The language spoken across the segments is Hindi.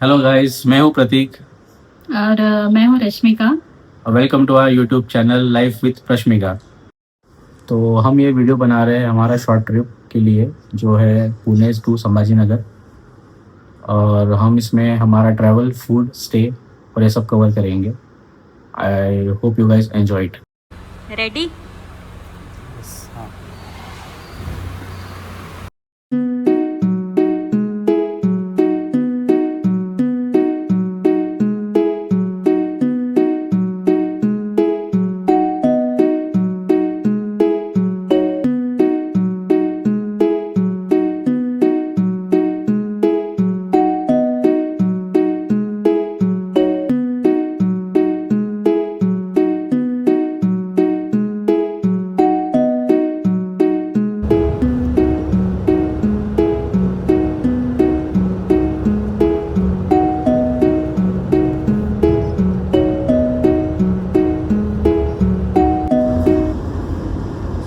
हेलो गाइस, मैं हूं प्रतीक। और मैं हूँ Rashmika. Welcome to our YouTube channel life with Rashmika. तो हम ये वीडियो बना रहे हैं हमारा शॉर्ट ट्रिप के लिए, जो है पुणे टू संभाजी नगर। और हम इसमें हमारा ट्रैवल, फूड, स्टे और ये सब कवर करेंगे। I hope you guys enjoy it. Ready.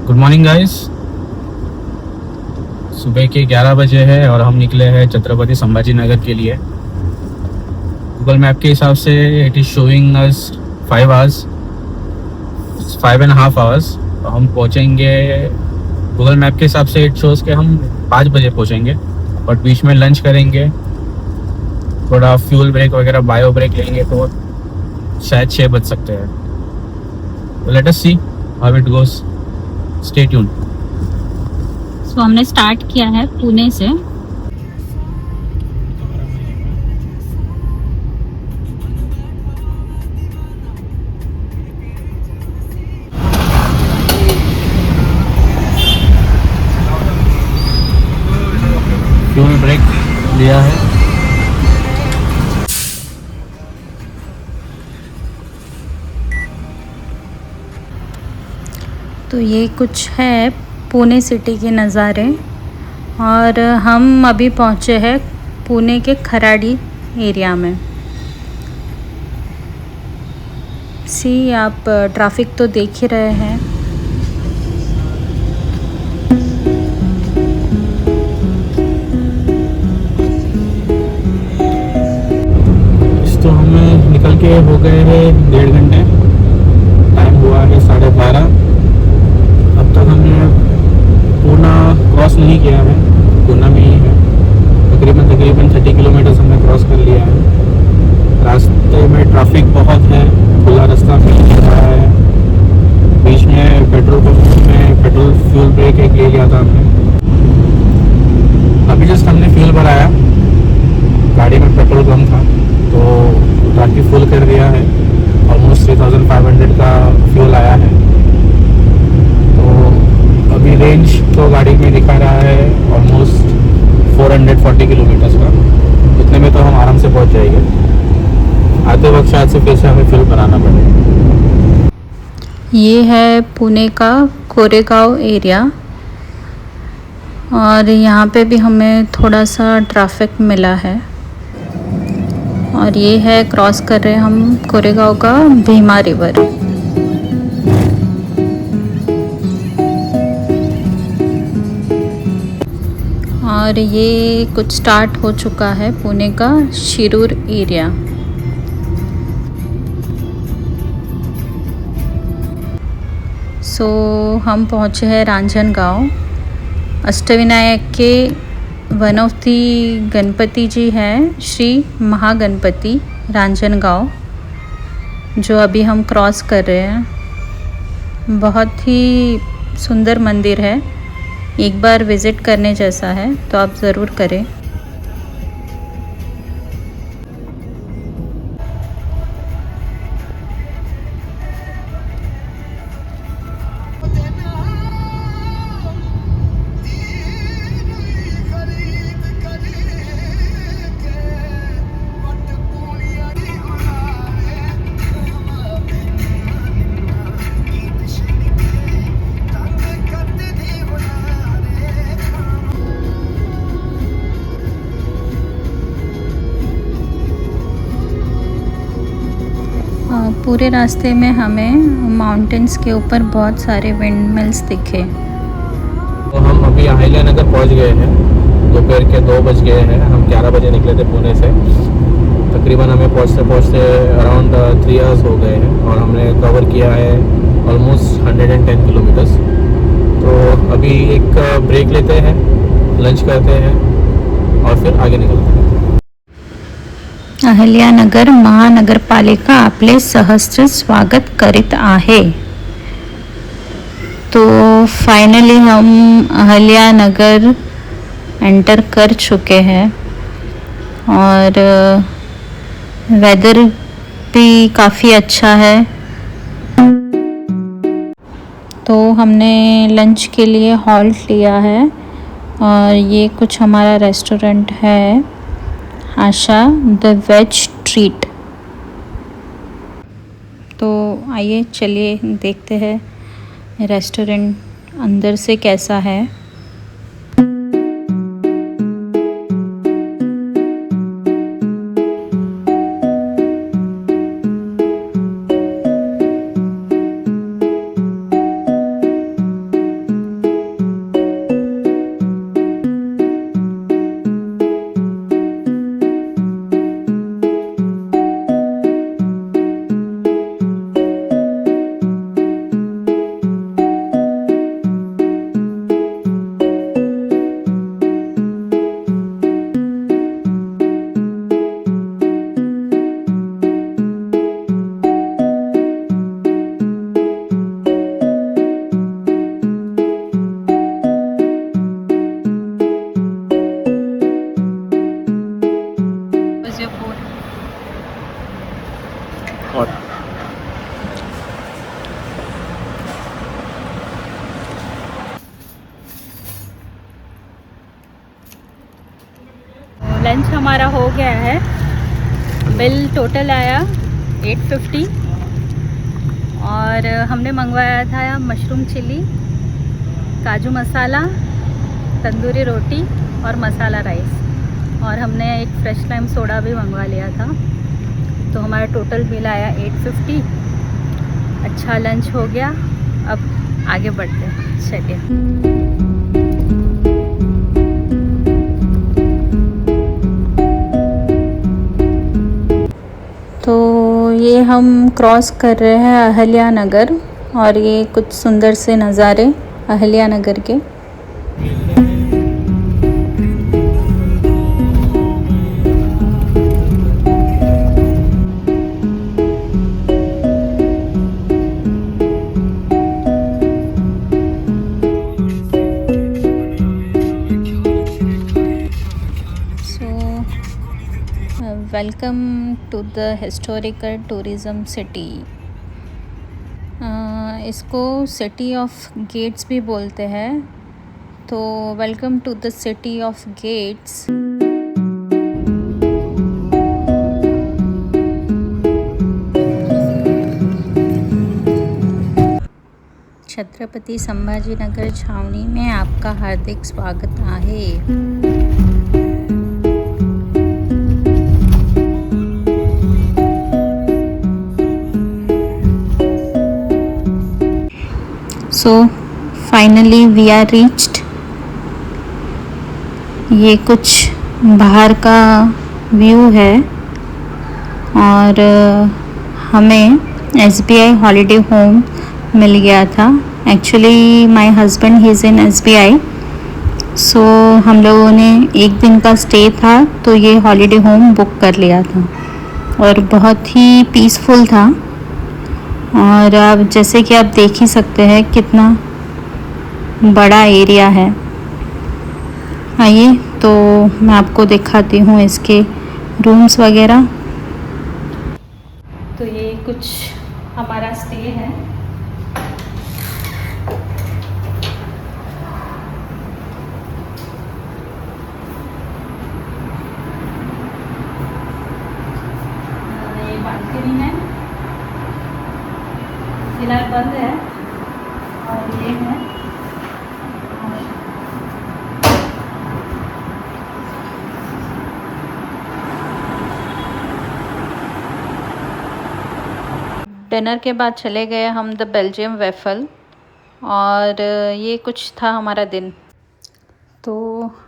Good morning guys. सुबह के 11 बजे है और हम निकले हैं छत्रपति संभाजी नगर के लिए। गूगल मैप के हिसाब से it is showing us 5 hours, 5.5 hours. हम पहुंचेंगे, गूगल मैप के हिसाब से इट शोज़ के हम 5 बजे पहुंचेंगे। बट बीच में लंच करेंगे, थोड़ा फ्यूल ब्रेक वगैरह, बायो ब्रेक लेंगे तो शायद 6 बज सकते हैं। Let us see how it goes. Stay tuned. So हमने स्टार्ट किया है पुणे से। फ्यूल ब्रेक लिया है। तो ये कुछ है पुणे सिटी के नज़ारे। और हम अभी पहुँचे हैं पुणे के खराड़ी एरिया में। आप ट्रैफिक तो देख ही रहे हैं। तो हमें निकल के हो गए हैं 1.5 घंटे। टाइम हुआ है 12:30। अब तक हमने पूना क्रॉस नहीं किया है, पूना में ही है। तकरीबन 30 किलोमीटर हमने क्रॉस कर लिया है। रास्ते में ट्रैफिक बहुत है, खुला रास्ता मिल रहा है। बीच में पेट्रोल पंप में पेट्रोल फ्यूल ब्रेक एक ले लिया था हमने। अभी जस्ट हमने फ्यूल भराया, गाड़ी में पेट्रोल कम था तो टांकी फुल कर दिया है। ऑलमोस्ट 3500 का फ्यूल आया है। तो अभी रेंज तो गाड़ी में दिखा रहा है ऑलमोस्ट 440 किलोमीटर्स का। इतने में तो हम आराम से पहुंच जाएंगे। आते वक्त शायद से फिर से हमें फ्यूल बनाना पड़ेगा। ये है पुणे का कोरेगांव एरिया। और यहाँ पे भी हमें थोड़ा सा ट्रैफिक मिला है। और ये है, क्रॉस कर रहे हैं हम कोरेगांव का भीमा रिवर। और ये कुछ स्टार्ट हो चुका है पुणे का शिरूर एरिया। हम पहुँचे हैं रांजनगांव। अष्टविनायक के वन ऑफ दी गणपति जी हैं श्री महागणपति रांजनगांव, जो अभी हम क्रॉस कर रहे हैं। बहुत ही सुंदर मंदिर है, एक बार विज़िट करने जैसा है, तो आप ज़रूर करें। पूरे रास्ते में हमें माउंटेन्स के ऊपर बहुत सारे विंड मिल्स दिखे। तो हम अभी अहिल्या नगर पहुंच गए हैं। दोपहर के 2 बज गए हैं। हम 11 बजे निकले थे पुणे से। तकरीबन हमें पहुँचते पहुँचते अराउंड 3 आवर्स हो गए हैं और हमने कवर किया है ऑलमोस्ट 110 किलोमीटर्स। तो अभी एक ब्रेक लेते हैं, लंच करते हैं और फिर आगे निकलते हैं। अहल्यानगर महानगरपालिका आपले सहस्त्र स्वागत करीत आहे। तो फाइनली हम अहल्यानगर एंटर कर चुके हैं और वेदर भी काफ़ी अच्छा है। तो हमने लंच के लिए हॉल्ट लिया है और ये कुछ हमारा रेस्टोरेंट है, आशा द वेज ट्रीट। तो आइए चलिए देखते हैं रेस्टोरेंट अंदर से कैसा है। और लंच हमारा हो गया है। बिल टोटल आया 850 और हमने मंगवाया था मशरूम चिली, काजू मसाला, तंदूरी रोटी और मसाला राइस, और हमने एक फ्रेश लाइम सोडा भी मंगवा लिया था। तो हमारा टोटल बिल आया 850। अच्छा लंच हो गया, अब आगे बढ़ते हैं, चलिए। तो ये हम क्रॉस कर रहे हैं अहल्यानगर और ये कुछ सुंदर से नज़ारे अहल्यानगर के। Welcome to the historical tourism city. इसको सिटी ऑफ गेट्स भी बोलते हैं। तो welcome to the city of gates. Chhatrapati Sambhajinagar छावनी में आपका हार्दिक स्वागत आहे। So finally we are reached. ये कुछ बाहर का व्यू है और हमें SBI हॉलीडे होम मिल गया था। Actually my husband he is in SBI, सो हम लोगों ने एक दिन का स्टे था तो ये हॉलीडे होम बुक कर लिया था और बहुत ही पीसफुल था। और अब जैसे कि आप देख ही सकते हैं कितना बड़ा एरिया है। आइए तो मैं आपको दिखाती हूँ इसके रूम्स वगैरह। तो ये कुछ हमारा स्टे है। ये बालकनी है, फिलहाल बंद है, और ये है डिनर के बाद चले गए हम द बेल्जियम वेफल, और ये कुछ था हमारा दिन। तो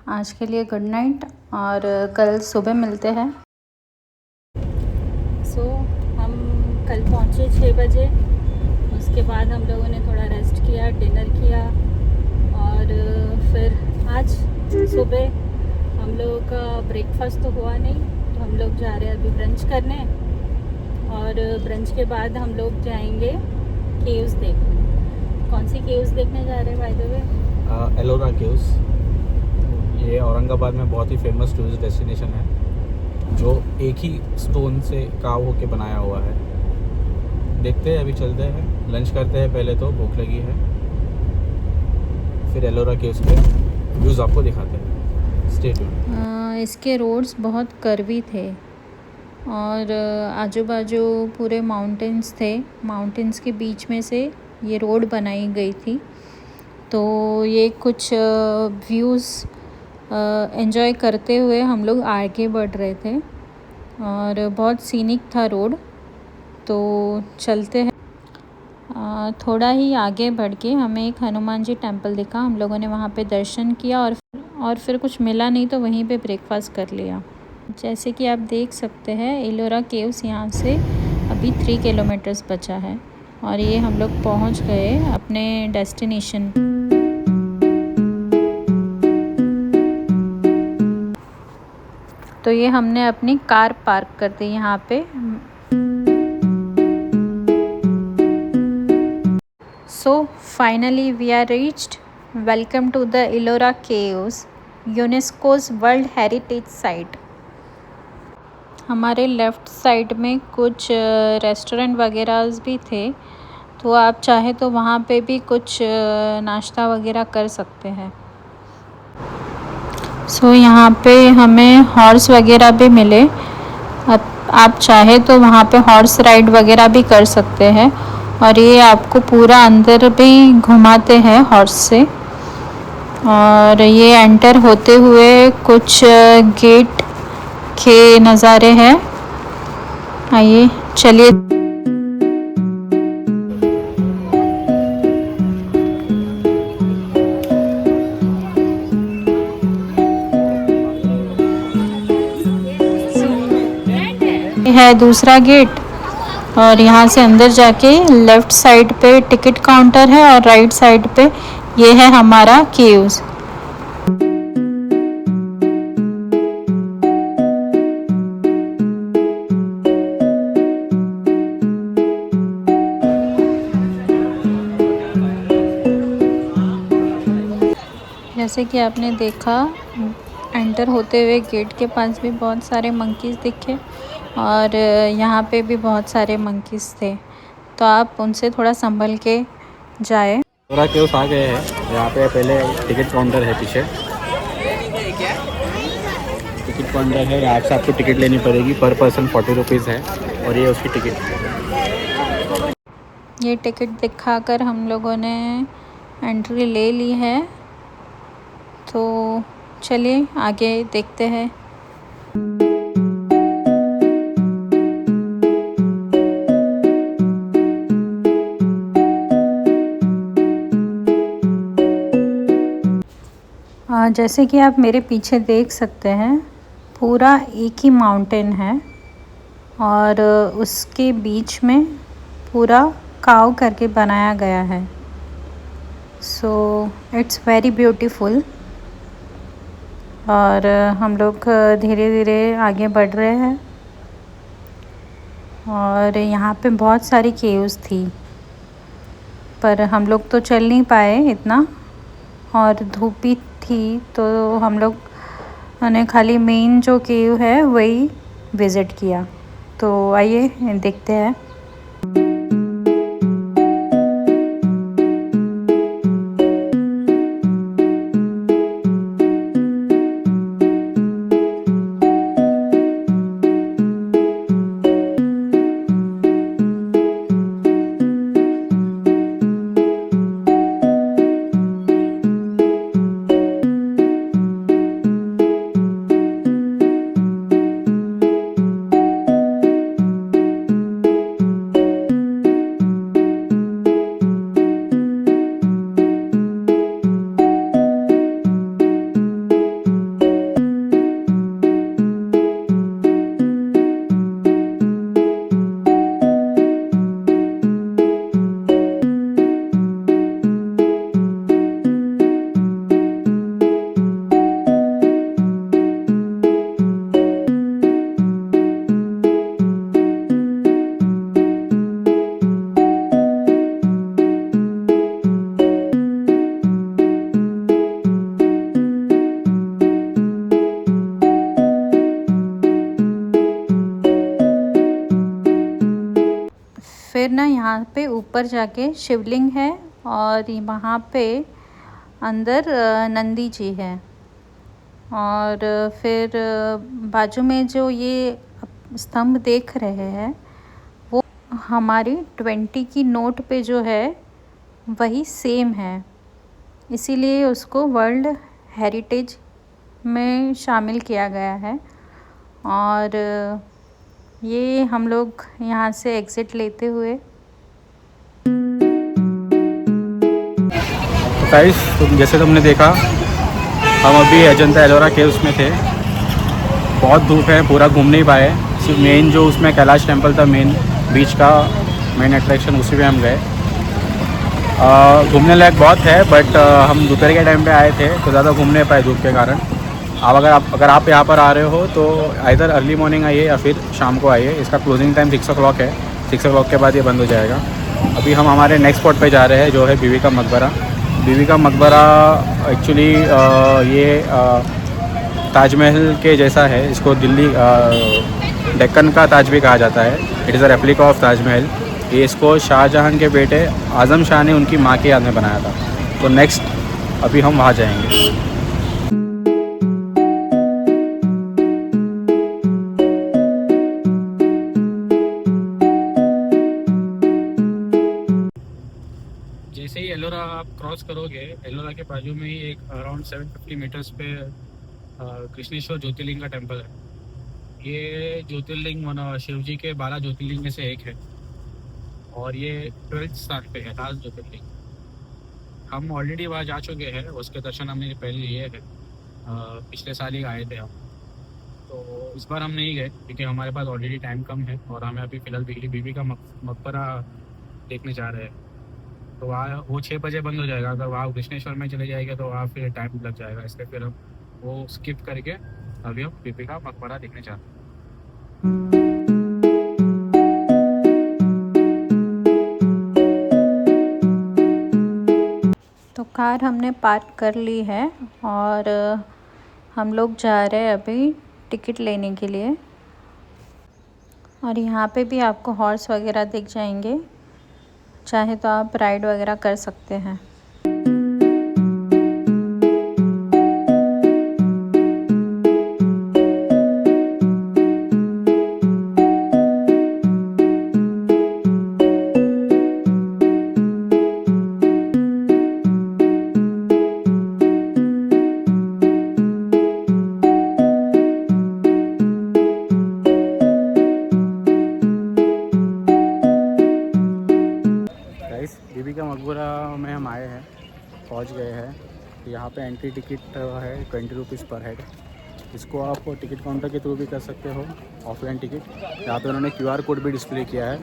आज के लिए गुड नाइट और कल सुबह मिलते हैं। कल पहुँचे 6 बजे। उसके बाद हम लोगों ने थोड़ा रेस्ट किया, डिनर किया और फिर आज सुबह हम लोगों का ब्रेकफास्ट तो हुआ नहीं, तो हम लोग जा रहे हैं अभी ब्रंच करने और ब्रंच के बाद हम लोग जाएंगे केव्स देखने। कौन सी केव्स देखने जा रहे हैं by the way? Ellora caves. ये औरंगाबाद में बहुत ही फेमस टूरिस्ट डेस्टिनेशन है जो एक ही स्टोन से काव होके बनाया हुआ है। देखते हैं, अभी चलते हैं, लंच करते हैं पहले, तो भूख लगी है, फिर एलोरा केव्स के व्यूज़ आपको दिखाते हैं। Stay tuned. इसके रोड्स बहुत कर्वी थे और आजू बाजू पूरे माउंटेन्स थे। माउंटेन्स के बीच में से ये रोड बनाई गई थी, तो ये कुछ व्यूज़ एंजॉय करते हुए हम लोग आगे बढ़ रहे थे और बहुत सीनिक था रोड। तो चलते हैं। थोड़ा ही आगे बढ़ के हमें एक हनुमान जी टेम्पल दिखा, हम लोगों ने वहाँ पे दर्शन किया और फिर कुछ मिला नहीं तो वहीं पे ब्रेकफास्ट कर लिया। जैसे कि आप देख सकते हैं एलोरा केव्स यहाँ से अभी 3 किलोमीटर्स बचा है और ये हम लोग पहुँच गए अपने डेस्टिनेशन। तो ये हमने अपनी कार पार्क कर दी यहाँ पे। So finally we are reached. Welcome to the Ellora Caves, UNESCO's World Heritage Site. हमारे लेफ़्ट साइड में कुछ रेस्टोरेंट वगैरह भी थे, तो आप चाहे तो वहाँ पे भी कुछ नाश्ता वगैरह कर सकते हैं। सो यहाँ पे हमें हॉर्स वगैरह भी मिले। आप चाहे तो वहाँ पे हॉर्स राइड वगैरह भी कर सकते हैं और ये आपको पूरा अंदर भी घुमाते हैं हॉर्स से। और ये एंटर होते हुए कुछ गेट के नज़ारे हैं। आइए चलिए। है दूसरा गेट और यहाँ से अंदर जाके लेफ़्ट साइड पे टिकट काउंटर है और राइट साइड पे ये है हमारा केव्स। जैसे कि आपने देखा, एंटर होते हुए गेट के पास भी बहुत सारे मंकीज़ दिखे और यहाँ पे भी बहुत सारे मंकीज़ थे, तो आप उनसे थोड़ा संभल के जाए। एलोरा केव्स आ गए हैं। यहाँ पे पहले टिकट काउंटर है, पीछे टिकट काउंटर है। यहाँ से आपको टिकट लेनी पड़ेगी, पर पर्सन 40 रुपीज़ है और ये उसकी टिकट। ये टिकट दिखाकर हम लोगों ने एंट्री ले ली है, तो चलिए आगे देखते हैं। जैसे कि आप मेरे पीछे देख सकते हैं, पूरा एक ही माउंटेन है और उसके बीच में पूरा काव करके बनाया गया है। So it's very beautiful. और हम लोग धीरे धीरे आगे बढ़ रहे हैं और यहाँ पे बहुत सारी केव्स थी, पर हम लोग तो चल नहीं पाए इतना और धूप भी थी, तो हम लोग ने खाली मेन जो केव है वही विज़िट किया। तो आइए देखते हैं। फिर ना यहाँ पे ऊपर जाके शिवलिंग है और वहाँ पे अंदर नंदी जी है। और फिर बाजू में जो ये स्तंभ देख रहे हैं वो हमारी 20 की नोट पे जो है वही सेम है, इसीलिए उसको वर्ल्ड हेरिटेज में शामिल किया गया है। और ये हम लोग यहाँ से एग्ज़िट लेते हुए गाइस, जैसे तुमने देखा हम अभी अजंता एलोरा केव्स में थे। बहुत धूप है, पूरा घूम नहीं पाए। सिर्फ मेन जो उसमें कैलाश टेम्पल था, मेन बीच का मेन अट्रैक्शन, उसी में हम गए। घूमने लायक बहुत है, बट हम दोपहर के टाइम पे आए थे तो ज़्यादा घूम नहीं पाए धूप के कारण। अब अगर आप यहाँ पर आ रहे हो तो आइदर अर्ली मॉर्निंग आइए या फिर शाम को आइए। इसका क्लोजिंग टाइम 6 o'clock है, 6 o'clock के बाद ये बंद हो जाएगा। अभी हम हमारे नेक्स्ट स्पॉट पे जा रहे हैं जो है बीबी का मकबरा। बीबी का मकबरा एक्चुअली ये ताजमहल के जैसा है। इसको दिल्ली डेक्कन का ताज भी कहा जाता है। It is a replica of Taj Mahal. ये इसको शाहजहां के बेटे आज़म शाह ने उनकी माँ की याद में बनाया था। तो नेक्स्ट अभी हम वहाँ जाएंगे। जैसे ही एलोरा आप क्रॉस करोगे, एलोरा के बाजू में ही एक अराउंड 750 मीटर्स पे कृष्णेश्वर ज्योतिर्लिंग का टेम्पल है। ये ज्योतिर्लिंग शिव जी के 12 ज्योतिर्लिंग में से एक है और ये 12th स्थान पे है, लास्ट ज्योतिर्लिंग। हम ऑलरेडी वहाँ जा चुके हैं, उसके दर्शन हमने पहले लिए थे। पिछले साल ही आए थे हम, तो इस बार हम नहीं गए क्योंकि हमारे पास ऑलरेडी टाइम कम है और हमें अभी फ़िलहाल बीबी का मकबरा देखने जा रहे हैं। तो वहाँ वो 6 बजे बंद हो जाएगा। अगर वहाँ कृष्णेश्वर में चले जाएंगे तो वहाँ फिर टाइम लग जाएगा, इसलिए फिर हम वो स्किप करके अभी हम बीबी का मकबरा देखने चाहते हैं। तो कार हमने पार्क कर ली है और हम लोग जा रहे हैं अभी टिकट लेने के लिए। और यहाँ पे भी आपको हॉर्स वगैरह दिख जाएंगे, चाहे तो आप राइड वगैरह कर सकते हैं। बीबी का मकबरा में हम आए हैं, पहुंच गए हैं। यहाँ पे एंट्री टिकट है 20 रुपीज़ पर हेड। इसको आप टिकट काउंटर के थ्रू भी कर सकते हो, ऑफलाइन टिकट। यहाँ पे उन्होंने QR कोड भी डिस्प्ले किया है,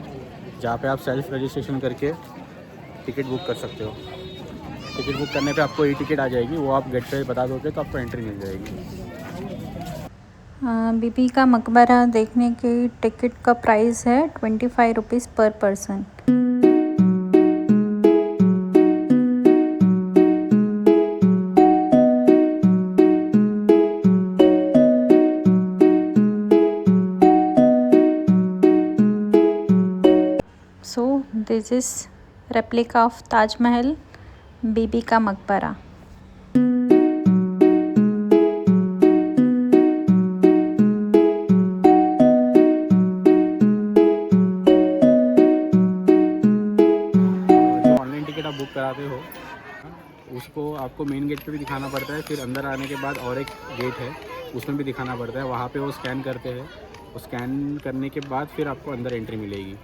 जहाँ पे आप सेल्फ रजिस्ट्रेशन करके टिकट बुक कर सकते हो। टिकट बुक करने पे आपको टिकट आ जाएगी, वो आप गेट पे बता दोगे तो आपको एंट्री मिल जाएगी। बीबी का मकबरा देखने की टिकट का प्राइस है 25 रुपीज़ पर person. So this is replica of Taj Mahal, बीबी का मकबरा। जो ऑनलाइन टिकट आप बुक कराते हो उसको आपको मेन गेट पे भी दिखाना पड़ता है, फिर अंदर आने के बाद और एक गेट है उसमें भी दिखाना पड़ता है। वहाँ पे वो स्कैन करते हैं, वो स्कैन करने के बाद फिर आपको अंदर एंट्री मिलेगी।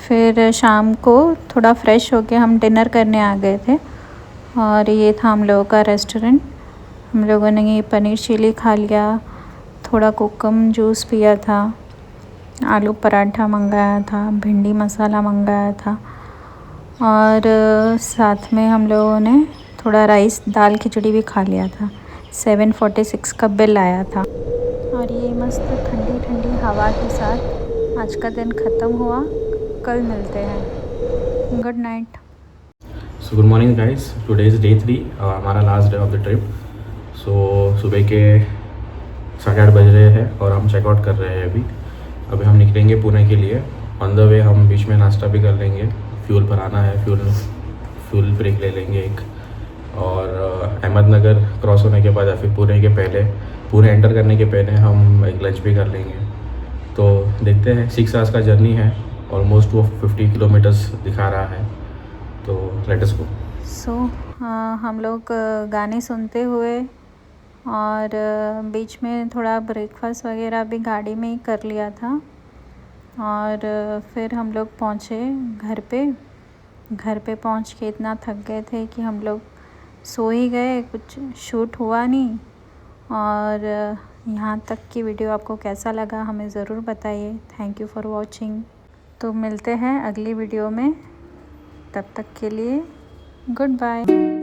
फिर शाम को थोड़ा फ्रेश होके हम डिनर करने आ गए थे और ये था हम लोगों का रेस्टोरेंट। हम लोगों ने ये पनीर चिली खा लिया, थोड़ा कोकम जूस पिया था, आलू पराठा मंगाया था, भिंडी मसाला मंगाया था और साथ में हम लोगों ने थोड़ा राइस दाल खिचड़ी भी खा लिया था। 746 का बिल आया था। और ये मस्त ठंडी ठंडी हवा के साथ आज का दिन ख़त्म हुआ। कल मिलते हैं। Good night. So good morning guys, today is day 3, हमारा last day of the trip. So सुबह के 8:30 बज रहे हैं और हम चेकआउट कर रहे हैं अभी हम निकलेंगे पुणे के लिए। ऑन द वे हम बीच में नाश्ता भी कर लेंगे, फ्यूल भराना है, फ्यूल ब्रेक ले लेंगे एक, और अहमदनगर क्रॉस होने के बाद या फिर पुणे एंटर करने के पहले हम एक लंच भी कर लेंगे। तो देखते हैं, 6 आवर्स का जर्नी है, ऑलमोस्ट वो 50 किलोमीटर्स दिखा रहा है, तो लेट अस गो। सो हम लोग गाने सुनते हुए और बीच में थोड़ा ब्रेकफास्ट वगैरह भी गाड़ी में ही कर लिया था और फिर हम लोग पहुँचे घर पे पहुँच के इतना थक गए थे कि हम लोग सो ही गए, कुछ शूट हुआ नहीं। और यहाँ तक की वीडियो आपको कैसा लगा हमें ज़रूर बताइए। Thank you for watching. तो मिलते हैं अगली वीडियो में, तब तक के लिए गुड बाय।